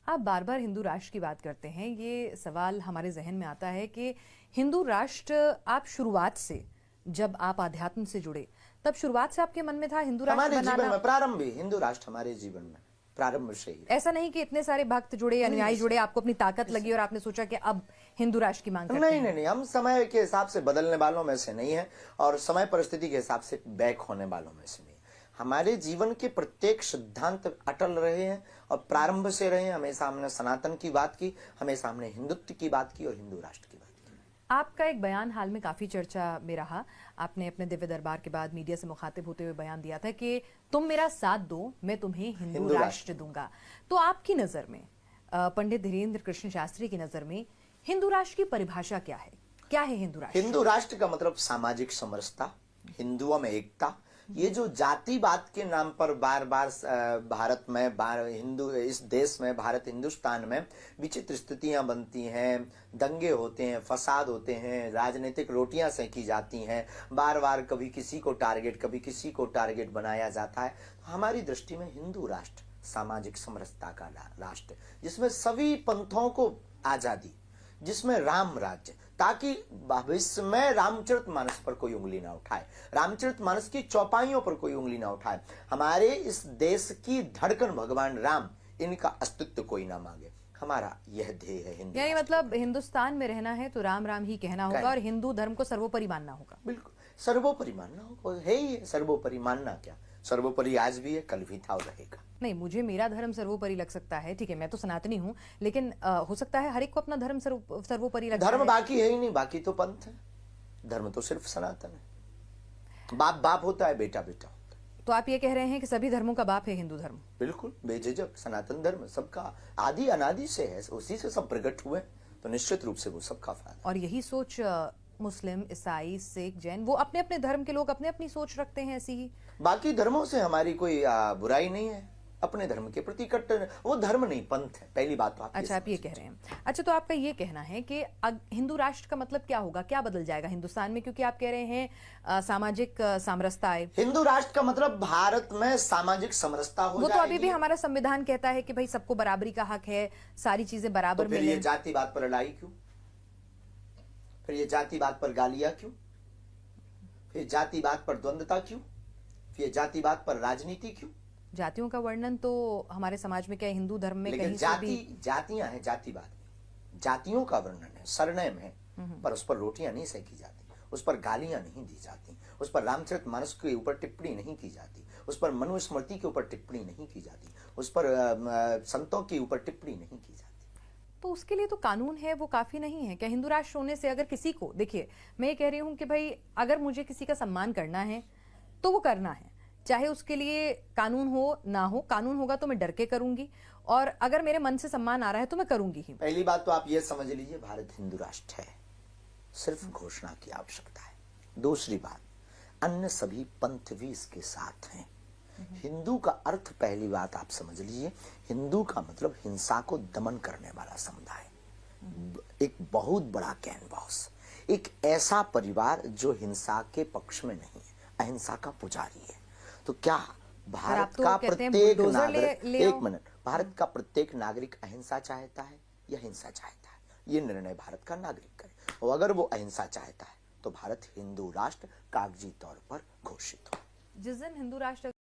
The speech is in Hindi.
आप बार बार हिंदू राष्ट्र की बात करते हैं, ये सवाल हमारे जहन में आता है कि हिंदू राष्ट्र आप शुरुआत से, जब आप आध्यात्म से जुड़े तब शुरुआत से आपके मन में था हिंदू राष्ट्र हमारे जीवन बनाना? में प्रारंभ ही हिंदू राष्ट्र हमारे जीवन में प्रारंभ से ही। ऐसा नहीं कि इतने सारे भक्त जुड़े, अनुयायी जुड़े, आपको अपनी ताकत लगी और आपने सोचा कि अब हिंदू राष्ट्र की मांग करते नहीं हैं? नहीं नहीं, हम समय के हिसाब से बदलने वालों में से नहीं है और समय परिस्थिति के हिसाब से बैक होने वालों में से नहीं। हमारे जीवन के प्रत्येक सिद्धांत अटल रहे हैं और प्रारंभ से रहे हैं। हमेशा हमने सनातन की बात की, हमेशा हमने हिंदुत्व की बात की और हिंदू राष्ट्र की बात की। आपका एक बयान हाल में काफी चर्चा में रहा। आपने अपने दिव्य दरबार के बाद मीडिया से मुखातिब होते हुए बयान दिया था कि तुम मेरा साथ दो, मैं तुम्हें हिंदू राष्ट्र दूंगा। तो आपकी नजर में, पंडित धीरेन्द्र कृष्ण शास्त्री की नजर में, हिंदू राष्ट्र की परिभाषा क्या है? क्या है हिंदू राष्ट्र? हिंदू राष्ट्र का मतलब सामाजिक समरसता, हिंदुओं में एकता। ये जो जातिवाद के नाम पर बार बार भारत में, हिंदू इस देश में, भारत हिंदुस्तान में विचित्र स्थितियां बनती हैं, दंगे होते हैं, फसाद होते हैं, राजनीतिक रोटियां सेकी जाती हैं, बार बार कभी किसी को टारगेट, कभी किसी को टारगेट बनाया जाता है। तो हमारी दृष्टि में हिंदू राष्ट्र सामाजिक समरसता का राष्ट्र, जिसमें सभी पंथों को आजादी, जिसमें राम राज्य, ताकि भविष्य में रामचरितमानस पर कोई उंगली ना उठाए, रामचरितमानस की चौपाइयों पर कोई उंगली ना उठाए। हमारे इस देश की धड़कन भगवान राम, इनका अस्तित्व कोई ना मांगे। हमारा यह ध्येय है हिंदू। यानी मतलब हिंदुस्तान में रहना है तो राम राम ही कहना होगा और हिंदू धर्म को सर्वोपरि मानना होगा। बिल्कुल सर्वोपरि मानना होगा, है ही है। सर्वोपरि मानना क्या, सर्वोपरि आज भी है, कल भी था और रहेगा। नहीं, मुझे मेरा धर्म सर्वोपरि लग सकता है, ठीक है, मैं तो सनातनी हूँ, लेकिन हो सकता है हर एक को अपना धर्म सर्वोपरि लगता है। धर्म बाकी है ही नहीं, बाकी तो पंथ है, धर्म तो सिर्फ सनातन है। बाप बाप होता है, बेटा बेटा होता है। तो आप ये कह रहे हैं कि सभी धर्मों का बाप है हिंदू धर्म? बिल्कुल बेझिझक सनातन धर्म सबका आदि अनादि से है, उसी से सब प्रकट हुए, तो निश्चित रूप से वो सबका फायदा। और यही सोच मुस्लिम, ईसाई, सिख, जैन, वो अपने अपने धर्म के लोग अपने अपनी सोच रखते हैं ऐसी ही। बाकी धर्मों से हमारी कोई बुराई नहीं है, अपने धर्म के प्रति कट्टर, वो धर्म नहीं पंथ है, पहली बात तो आप। अच्छा, आप ये कह रहे हैं। अच्छा, तो आपका ये कहना है कि हिंदू राष्ट्र का मतलब क्या होगा, क्या बदल जाएगा हिंदुस्तान में? क्योंकि आप कह रहे हैं सामाजिक सामरसता आए। हिंदू राष्ट्र का मतलब भारत में सामाजिक समरसता हो वो जाएगी। तो अभी भी हमारा संविधान कहता है कि भाई सबको बराबरी का हक है, सारी चीजें बराबर मिले। ये जातिवाद पर लड़ाई क्यों? फिर ये जातिवाद पर गालियां क्यों? फिर जातिवाद पर द्वंद्वता क्यों? फिर जातिवाद पर राजनीति क्यों? जातियों का वर्णन तो हमारे समाज में क्या, हिंदू धर्म में कहीं से भी जातियां हैं, जातिवाद में जातियों का वर्णन है, सरनेम है, पर उस पर रोटियां नहीं सेकी जाती, उस पर गालियां नहीं दी जाती, उस पर रामचरितमानस के ऊपर टिप्पणी नहीं की जाती, उस पर मनुस्मृति के ऊपर टिप्पणी नहीं की जाती, उस पर संतों के ऊपर टिप्पणी नहीं की जाती। तो उसके लिए तो कानून है, वो काफी नहीं है क्या? हिंदू राष्ट्र होने से अगर किसी को, देखिए मैं ये कह रही हूं कि भाई अगर मुझे किसी का सम्मान करना है तो वो करना है, चाहे उसके लिए कानून हो ना हो। कानून होगा तो मैं डर के करूंगी, और अगर मेरे मन से सम्मान आ रहा है तो मैं करूंगी ही। पहली बात तो आप ये समझ लीजिए, भारत हिंदू राष्ट्र है, सिर्फ घोषणा की आवश्यकता है। दूसरी बात, अन्य सभी पंथ भी इसके साथ हैं। हिंदू का अर्थ, पहली बात आप समझ लीजिए, हिंदू का मतलब हिंसा को दमन करने वाला समुदाय, एक बहुत बड़ा कैनवास, एक ऐसा परिवार जो हिंसा के पक्ष में नहीं है, अहिंसा का पुजारी है। तो क्या भारत का प्रत्येक नागरिक, एक मिनट, भारत का प्रत्येक नागरिक अहिंसा चाहता है या हिंसा चाहता है? ये निर्णय भारत का नागरिक करे, और अगर वो अहिंसा चाहता है तो भारत हिंदू राष्ट्र कागजी तौर पर घोषित हो। जिस दिन हिंदू राष्ट्र